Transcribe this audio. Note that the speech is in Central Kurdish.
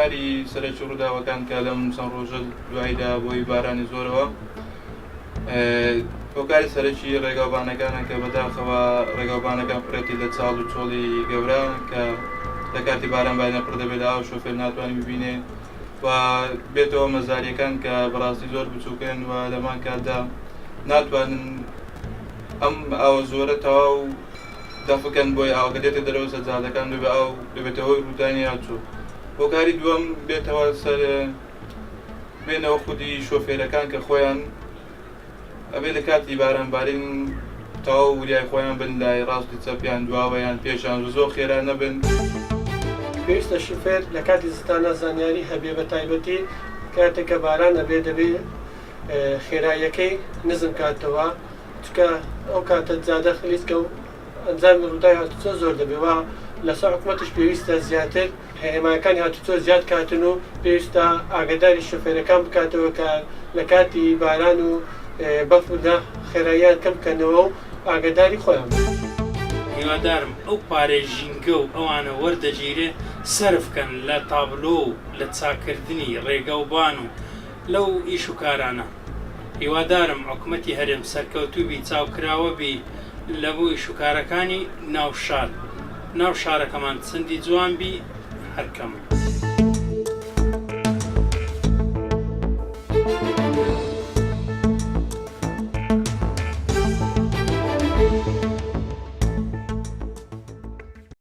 هۆکاری سەرەکی ڕووداوەکان کە لەم چەند ڕۆژە دوایدا بۆی بارانی زۆرەوە هۆکاری سەرەکی ڕێگاوبانەکانە کە بەداخەوە ڕێگاوبانەکان پڕێتی لە چاڵ و چۆڵی گەورە کە لە کاتی باران باینە پڕ دەبێت ئاو شۆفێر ناتوانانی ببینێ و بێتەوە مەزاریەکان کە بەڕاستی زۆر بچووکن و لەمان کاتدا ناتوانن ئەم ئاوە زۆرە تەواو دەفکەن بۆی ئاوکە دێتە دەرەوە سەرجادەکان بێ ئاو دەبێتە هۆی ڕوودانی هاتوو. هۆکاری دووەم بێتەوە سەر بێنەوە خودی شۆفێرەکان کە خۆیان ئەبێ لە کاتی بارانبارین تەواو وریای خۆیان بن لای ڕاستی چەپیان دواوەیان پێشیان زۆر خێرا نەبن. پێویستە شوفێر لە کاتی زستانە زانیاری هەبێ بە تایبەتی کاتێککە باران ئەبێ دەبێت خێراییەکەی نزم کاتەوە چکە ئەو کاتە جادە خلیسکە و ئەنجامی ڕووداوی هاتوچۆ زۆر دەبێت وە لەسەر حکومەتش پێویستە زیاتر هێماکانی هاتوچۆ زیاد کاتن و پێویستە ئاگداری شوفێرەکان بکاتەوە کە لە کاتی باران و بەفدا خێراییان کەم بکەنەوە و ئاگداری خۆیان. هیوادارم ئەو پارێ ژینگە و ئەوانە وەردەگیرێ سەرفکەن لە تابلۆ و لە چاکردنی ڕێگەوبان و لەو ئیش و کارانە. هیوادارم حکومەتی هەرێم سەرکەوتوبی چاوکراوە بی لە بۆ ئیش و کارەکانی ناو شار ناو شارەکەمان چەندی جوان بی هەرکەم.